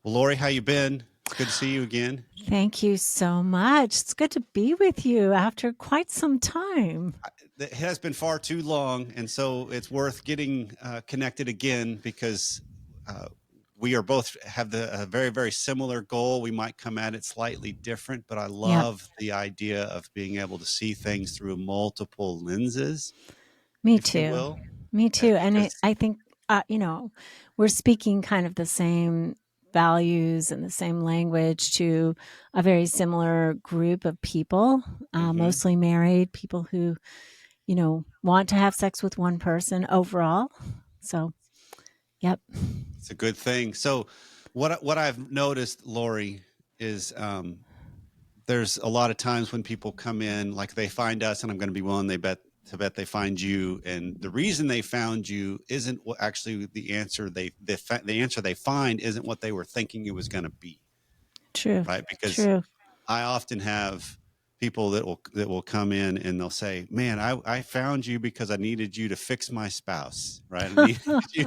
Well, Laurie, how you been? It's good to see you again. Thank you so much. It's good to be with you after quite some time. It has been far too long, and so it's worth getting connected again because uh, we are both have a very, very similar goal. We might come at it slightly different, but I Yep, love the idea of being able to see things through multiple lenses, me if you too. will, Me too. And because I think, we're speaking kind of the same values and the same language to a very similar group of people, mhm. mostly married people who, want to have sex with one person overall. So, yep. It's a good thing. So, what I've noticed, Lori, is there's a lot of times when people come in, like they find us, and I'm going to be willing they bet they find you, and the reason they found you isn't what actually the answer the answer they find isn't what they were thinking it was going to be, True. right? Because True. I often have people that will come in and they'll say, "Man, I found you because I needed you to fix my spouse, right? I needed you,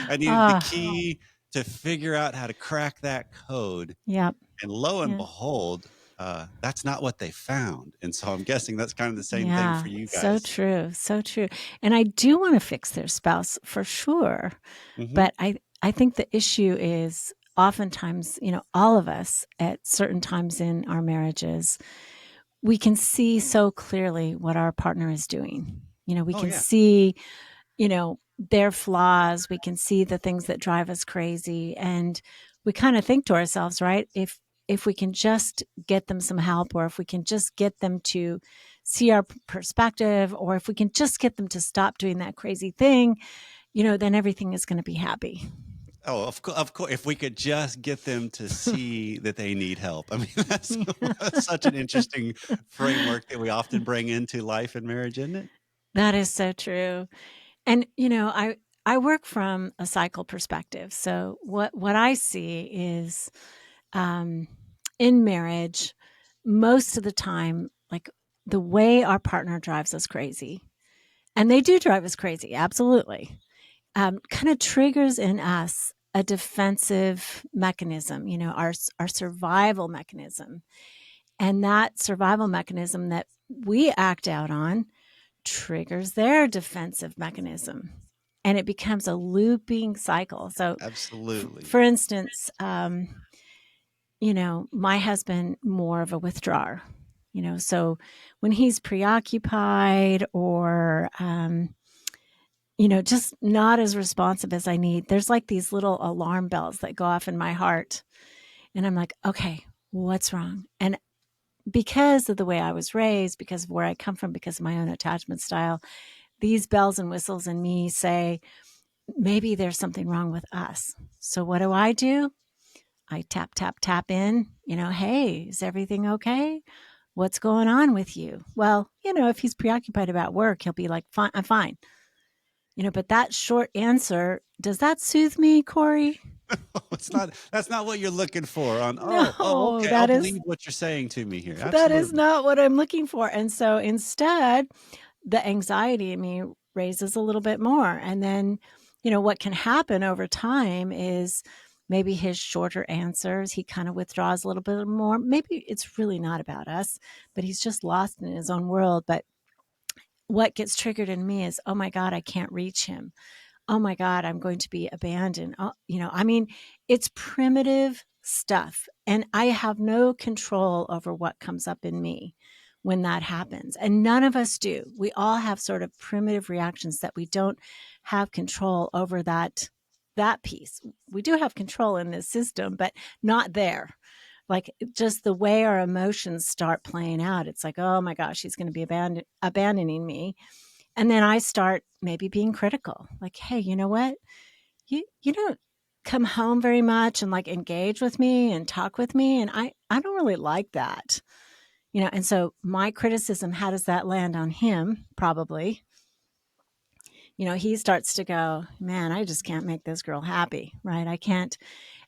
I needed the Ah, key to figure out how to crack that code." yep. And lo and Yeah. behold, that's not what they found. And so I'm guessing that's kind of the same thing Yeah, for you so guys. true, so true. And I do want to fix their spouse for sure, Hmm. but I think the issue is oftentimes, all of us at certain times in our marriages, we can see so clearly what our partner is doing. We Oh can yeah. see, their flaws, we can see the things that drive us crazy, and we kind of think to ourselves, right? If we can just get them some help, or if we can just get them to see our perspective, or if we can just get them to stop doing that crazy thing, then everything is going to be happy. Oh, of course. If we could just get them to see that they need help. I mean, that's such an interesting framework that we often bring into life and marriage, isn't it? That is so true. And I work from a cycle perspective. So what I see is, um, in marriage, most of the time, like, the way our partner drives us crazy, and they do drive us crazy, absolutely, kind of triggers in us a defensive mechanism, our survival mechanism. And that survival mechanism that we act out on triggers their defensive mechanism. And it becomes a looping cycle. So, Absolutely. for instance, my husband, more of a withdrawer. So when he's preoccupied or, just not as responsive as I need, there's like these little alarm bells that go off in my heart. And I'm like, okay, what's wrong? And because of the way I was raised, because of where I come from, because of my own attachment style, these bells and whistles in me say, maybe there's something wrong with us. So what do? I tap, tap, tap in, hey, is everything okay? What's going on with you? Well, if he's preoccupied about work, he'll be like, fine, I'm fine. But that short answer, does that soothe me, Corey? It's not, that's not what you're looking for on, oh, No, okay. I'll believe what you're saying to me here. that is Absolutely. not what I'm looking for. And so instead, the anxiety in me raises a little bit more. And then, what can happen over time is maybe his shorter answers, he kind of withdraws a little bit more. Maybe it's really not about us, but he's just lost in his own world. But what gets triggered in me is, oh my God, I can't reach him. Oh my God, I'm going to be abandoned. Oh, I mean, it's primitive stuff. And I have no control over what comes up in me when that happens. And none of us do. We all have sort of primitive reactions that we don't have control over that piece. We do have control in this system, but not there. Like, just the way our emotions start playing out. It's like, oh my gosh, he's going to be abandoning me. And then I start maybe being critical, like, hey, you know what? You don't come home very much and like engage with me and talk with me. And I don't really like that. And so my criticism, how does that land on him? Probably, he starts to go, man, I just can't make this girl happy, right? I can't.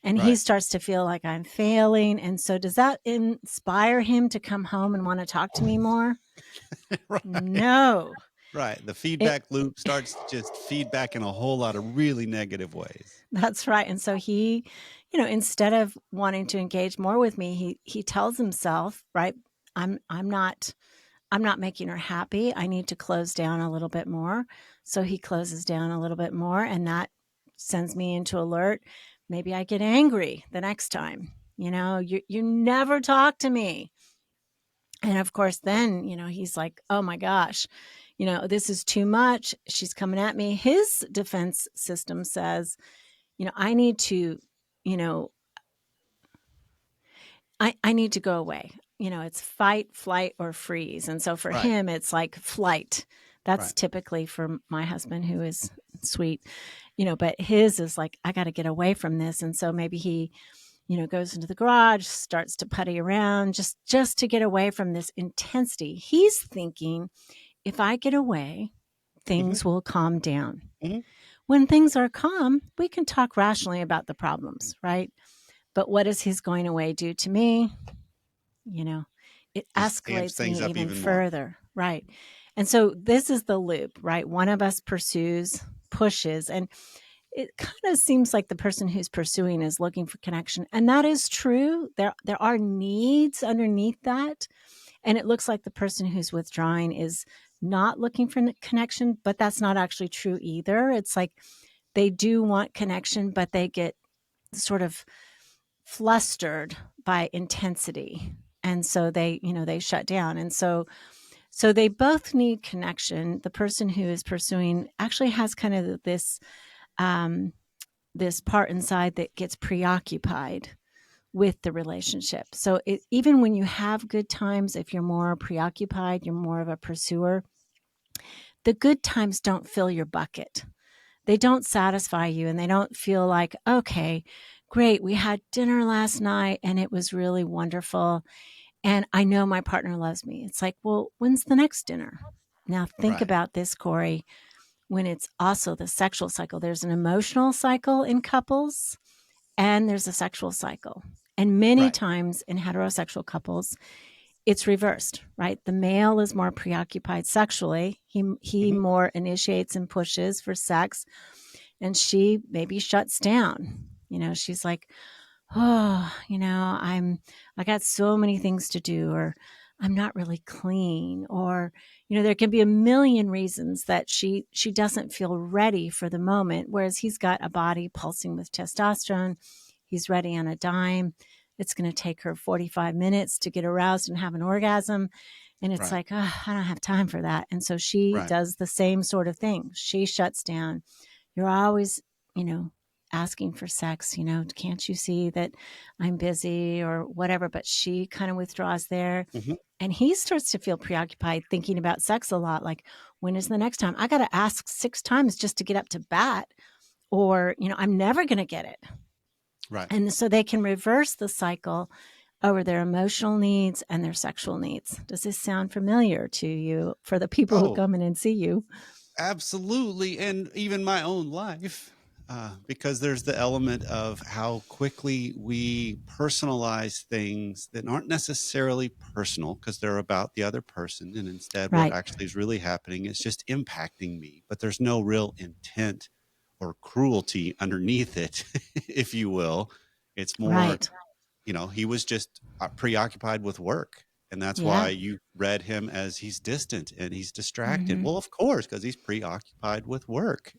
And he Right. starts to feel like I'm failing. And so does that inspire him to come home and want to talk to me more? Right. No. Right. The It feedback loop starts to just feedback in a whole lot of really negative ways. That's right, and so he, instead of wanting to engage more with me, he tells himself, right, I'm not I'm not making her happy. I need to close down a little bit more. So he closes down a little bit more, and that sends me into alert. Maybe I get angry the next time. You never talk to me. And of course, then, he's like, oh my gosh, this is too much. She's coming at me. His defense system says, I need to, you know, I need to go away. It's fight, flight, or freeze. And so for Right. him, it's like flight. That's Right. typically for my husband, who is sweet, but his is like, I got to get away from this. And so maybe he, goes into the garage, starts to putty around just to get away from this intensity. He's thinking, if I get away, Hmm. things will calm down. Hmm. When things are calm, we can talk rationally about the problems, right? But what does his going away do to me? You know, it Just amps escalates things me up even even more. further, right? And so this is the loop, right? One of us pursues, pushes, and it kind of seems like the person who's pursuing is looking for connection. And that is true. There are needs underneath that. And it looks like the person who's withdrawing is not looking for connection, but that's not actually true either. It's like they do want connection, but they get sort of flustered by intensity. And so they shut down. And so they both need connection. The person who is pursuing actually has kind of um, this part inside that gets preoccupied with the relationship. So even when you have good times, if you're more preoccupied, you're more of a pursuer, the good times don't fill your bucket. They don't satisfy you, and they don't feel like, okay, great, we had dinner last night and it was really wonderful. And I know my partner loves me. It's like, well, when's the next dinner? Now think Right. about this, Corey, when it's also the sexual cycle. There's an emotional cycle in couples and there's a sexual cycle. And many Right. times in heterosexual couples, it's reversed, right? The male is more preoccupied sexually. He Hmm. more initiates and pushes for sex, and she maybe shuts down. She's like, oh, I got so many things to do, or I'm not really clean, or there can be a million reasons that she doesn't feel ready for the moment, whereas he's got a body pulsing with testosterone. He's ready on a dime. It's going to take her 45 minutes to get aroused and have an orgasm. And it's Right. like, oh, I don't have time for that. And so she Right. does the same sort of thing. She shuts down. You're always, you know, asking for sex, can't you see that I'm busy or whatever? But she kind of withdraws there. Hmm. And he starts to feel preoccupied thinking about sex a lot. Like, when is the next time? I got to ask 6 times just to get up to bat, or, I'm never going to get it. Right. And so they can reverse the cycle over their emotional needs and their sexual needs. Does this sound familiar to you for the people who Oh, come in and see you? absolutely. And even my own life, because there's the element of how quickly we personalize things that aren't necessarily personal because they're about the other person. And instead, what Right, actually is really happening is just impacting me, but there's no real intent or cruelty underneath it, if you will. It's more, right. he was just preoccupied with work. And that's why Yeah. you read him as he's distant and he's distracted. Hmm. Well, of course, because he's preoccupied with work.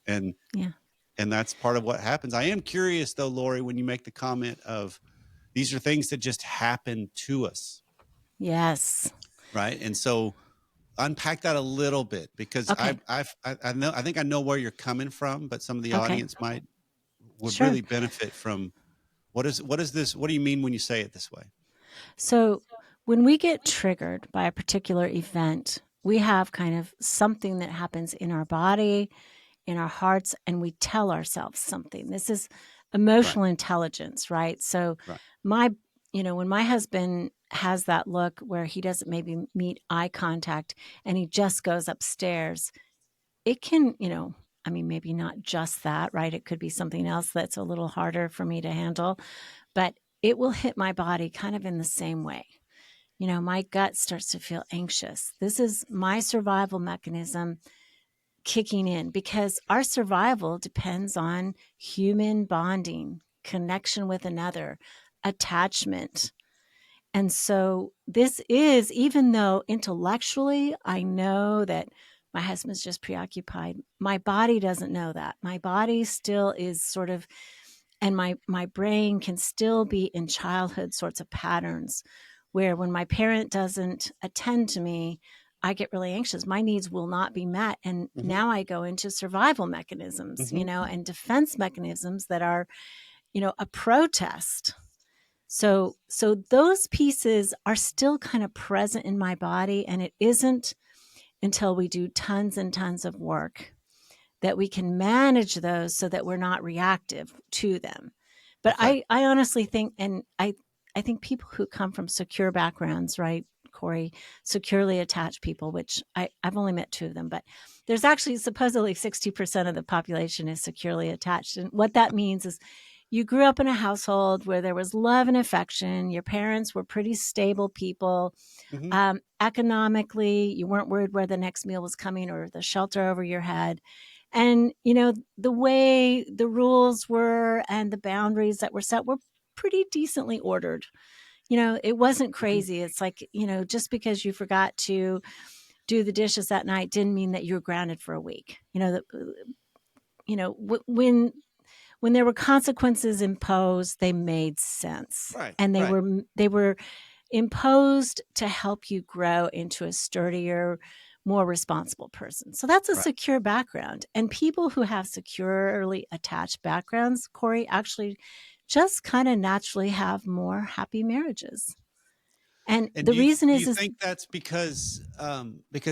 Yeah. And that's part of what happens. I am curious though, Laurie, when you make the comment of these are things that just happen to us, Yes. right? And so unpack that a little bit because Okay. I know I think I know where you're coming from, but some of the Okay. audience might would Sure. really benefit from what is this? What do you mean when you say it this way? So when we get triggered by a particular event, we have kind of something that happens in our body, in our hearts, and we tell ourselves something. This is Right, emotional intelligence, right? So right, my when my husband has that look where he doesn't maybe meet eye contact and he just goes upstairs, it can, I mean, maybe not just that, right? It could be something else that's a little harder for me to handle, but it will hit my body kind of in the same way. My gut starts to feel anxious. This is my survival mechanism kicking in because our survival depends on human bonding, connection with another, attachment. And so this is, even though intellectually I know that my husband's just preoccupied, my body doesn't know that. My body still is sort of, and my brain can still be in childhood sorts of patterns where when my parent doesn't attend to me, I get really anxious. My needs will not be met. And Hmm. now I go into survival mechanisms, Hmm. and defense mechanisms that are, a protest. So those pieces are still kind of present in my body, and it isn't until we do tons and tons of work that we can manage those so that we're not reactive to them. But Okay. I honestly think, and I think people who come from secure backgrounds, right, Corey, securely attached people, which I've only met two of them, but there's actually supposedly 60% of the population is securely attached. And what that means is you grew up in a household where there was love and affection. Your parents were pretty stable people. Hmm. Economically, you weren't worried where the next meal was coming or the shelter over your head. And, the way the rules were and the boundaries that were set were pretty decently ordered. It wasn't Hmm. crazy. It's like, just because you forgot to do the dishes that night didn't mean that you were grounded for a week. When there were consequences imposed, they made sense. Right. And they Right. were imposed to help you grow into a sturdier, more responsible person. So that's a Right. secure background. And people who have securely attached backgrounds, Corey, actually just kind of naturally have more happy marriages. And And the reason do is you is think that's because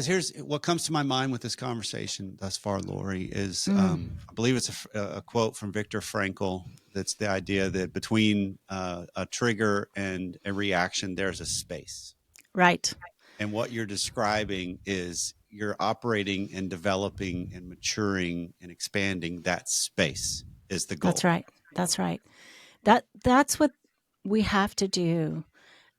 here's what comes to my mind with this conversation thus far, Lori, is mm, I believe it's a quote from Viktor Frankl. That's the idea that between a trigger and a reaction, there's a space. right. And what you're describing is you're operating and developing and maturing and expanding that space is the That's goal. right. That's right. That's what we have to do.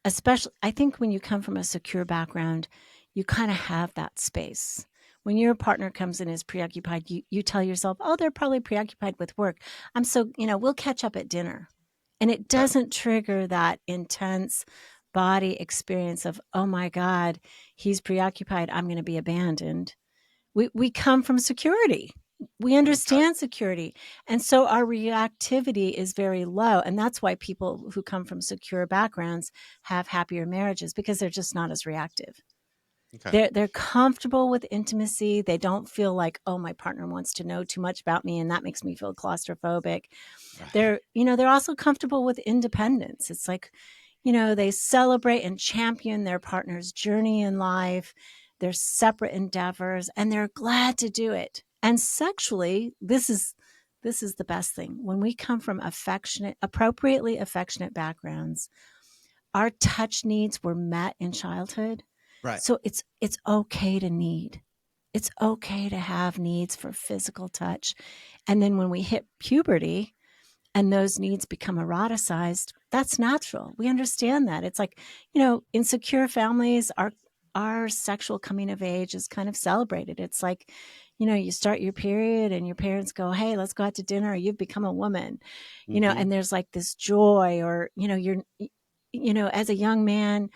Especially, I think when you come from a secure background, you kind of have that space. When your partner comes in and is preoccupied, you tell yourself, oh, they're probably preoccupied with work. We'll catch up at dinner. And it Okay. doesn't trigger that intense body experience of, oh my God, he's preoccupied. I'm going to be abandoned. We come from security. We Okay. understand security. And so our reactivity is very low. And that's why people who come from secure backgrounds have happier marriages because they're just not as reactive. Okay. They're comfortable with intimacy. They don't feel like, oh, my partner wants to know too much about me and that makes me feel claustrophobic. Right. They're also comfortable with independence. It's like, they celebrate and champion their partner's journey in life, their separate endeavors, and they're glad to do it. And sexually, this is the best thing. When we come from appropriately affectionate backgrounds, our touch needs were met in childhood. Right. So it's okay to need. It's okay to have needs for physical touch. And then when we hit puberty, and those needs become eroticized, that's natural. We understand that. It's like, in secure families, our sexual coming of age is kind of celebrated. It's like, you start your period and your parents go, hey, let's go out to dinner, or you've become a woman, Hmm. and there's like this joy, or, as a young man,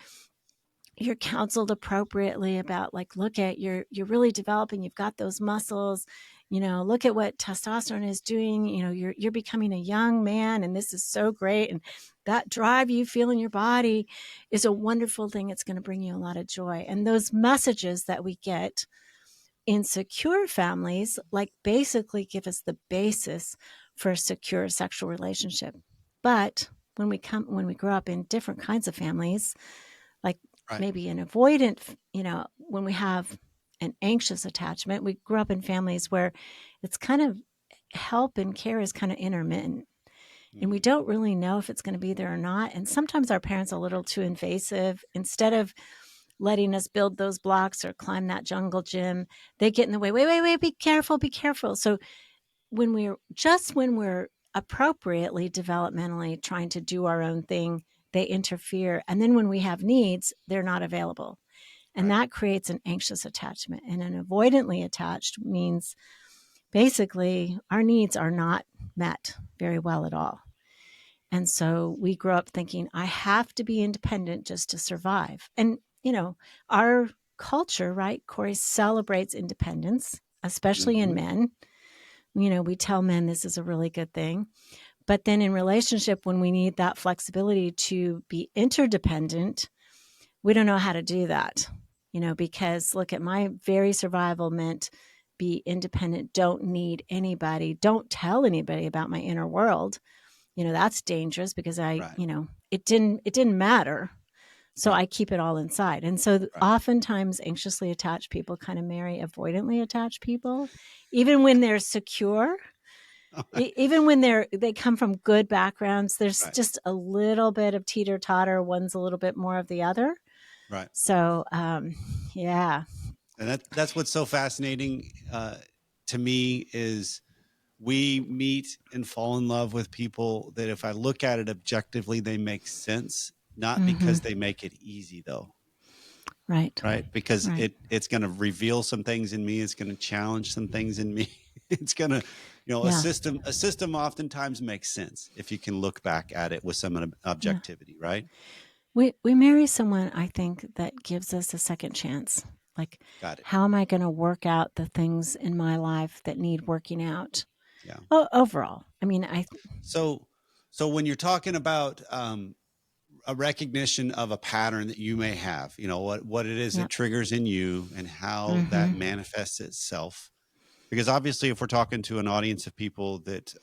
you're counseled appropriately about, like, look at, you're really developing, you've got those muscles, look at what testosterone is doing, you're becoming a young man and this is so great, and that drive you feel in your body is a wonderful thing. It's going to bring you a lot of joy. And those messages that we get in secure families, like, basically give us the basis for a secure sexual relationship. But when we grow up in different kinds of families, like Right. maybe an avoidant, when we have an anxious attachment, we grew up in families where it's kind of, help and care is kind of intermittent. And we Hmm. don't really know if it's going to be there or not. And sometimes our parents are a little too invasive. Instead of letting us build those blocks or climb that jungle gym, they get in the way. Wait, wait, wait, be careful, be careful. So when we're appropriately developmentally trying to do our own thing, they interfere. And then when we have needs, they're not available. And Right. that creates an anxious attachment. And an avoidantly attached means basically our needs are not met very well at all. And so we grow up thinking, I have to be independent just to survive. And, our culture, right, Corey, celebrates independence, especially in Hmm. men. We tell men this is a really good thing. But then in relationship, when we need that flexibility to be interdependent, we don't know how to do that, because look at my very survival meant be independent, don't need anybody, don't tell anybody about my inner world. That's dangerous because Right. it didn't matter. So Right. I keep it all inside. And so Right. oftentimes anxiously attached people kind of marry avoidantly attached people, even when they're secure, even when they come from good backgrounds, there's Right. just a little bit of teeter totter. One's a little bit more of the other. Right. So, yeah. And that's what's so fascinating to me is we meet and fall in love with people that if I look at it objectively, they make sense, not Hmm. because they make it easy though. Right. Right. Because Right. it's going to reveal some things in me. It's going to challenge some things in me. It's going to, a Yeah. system oftentimes makes sense if you can look back at it with some Yeah. objectivity. Right. We marry someone, I think, that gives us a second chance. Like, Got it. how am I going to work out the things in my life that need working out? Yeah. Overall, I mean, So, so when you're talking about, a recognition of a pattern that you may have, what it is yeah. that triggers in you and how that Hmm. manifests itself. Because obviously, if we're talking to an audience of people that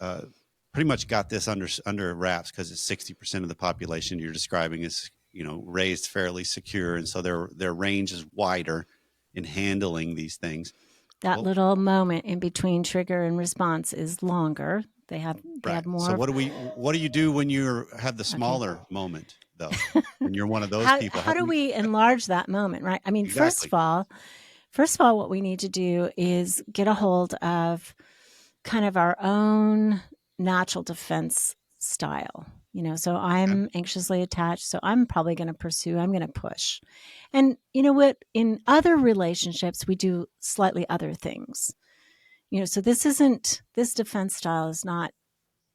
pretty much got this under wraps, because it's 60% of the population you're describing is raised fairly secure, and so their range is wider in handling these things. That Well, little moment in between trigger and response is longer. They have right. So more. what do you do when you have the Okay. smaller moment though? When you're one of those how people, how how do do you we enlarge that moment, right? I mean, first exactly? of all, what we need to do is get a hold of kind of our own natural defense style. So Okay. I'm anxiously attached, so I'm probably going to pursue, I'm going to push. And you know what? In other relationships, we do slightly other things. So this defense style is not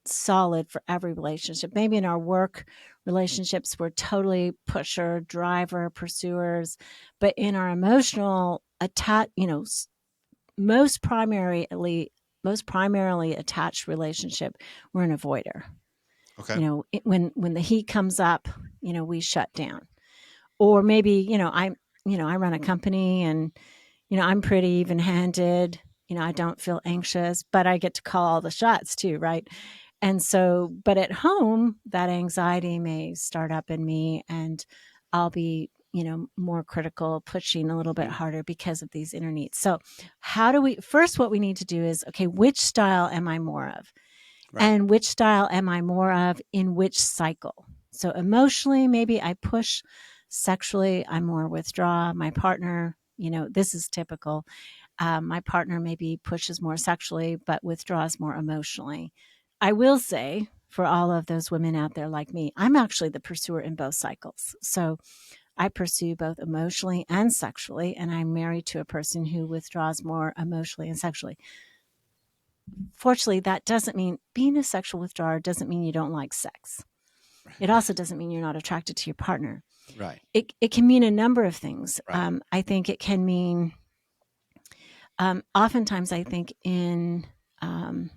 solid for every relationship. Maybe in our work relationships, we're totally pusher, driver, pursuers, but in our emotional attach, most primarily most primarily attached relationship, we're an avoider. Okay. When the heat comes up, we shut down. Or maybe I run a company and I'm pretty even handed. I don't feel anxious, but I get to call all the shots too, right? And so, but at home, that anxiety may start up in me and I'll be, more critical, pushing a little bit Mhm. harder because of these inner needs. So, first, what we need to do is, okay, which style am I more of? Right. And which style am I more of in which cycle? So, emotionally, maybe I push. Sexually, I more withdraw. My partner, this is typical. My partner maybe pushes more sexually, but withdraws more emotionally. I will say, for all of those women out there like me, I'm actually the pursuer in both cycles. So I pursue both emotionally and sexually, and I'm married to a person who withdraws more emotionally and sexually. Fortunately, that doesn't mean being a sexual withdrawer doesn't mean you don't like sex. It also doesn't mean you're not attracted to your partner. Right. It can mean a number of things. Right. I think it can mean, oftentimes, I think um,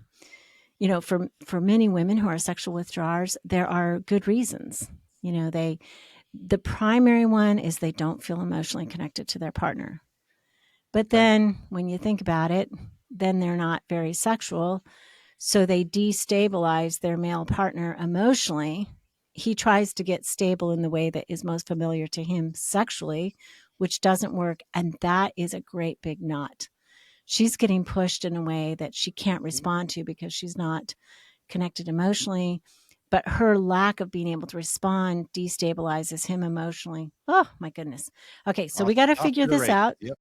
for many women who are sexual withdrawers, there are good reasons. The primary one is they don't feel emotionally connected to their partner. But Okay. then when you think about it, then they're not very sexual. So they destabilize their male partner emotionally. He tries to get stable in the way that is most familiar to him sexually, which doesn't work. And that is a great big knot. She's getting pushed in a way that she can't Mhm. respond to because she's not connected emotionally. But her lack of being able to respond destabilizes him emotionally. Oh, my goodness. Okay, so we got to Off figure to the this races. out. Yep.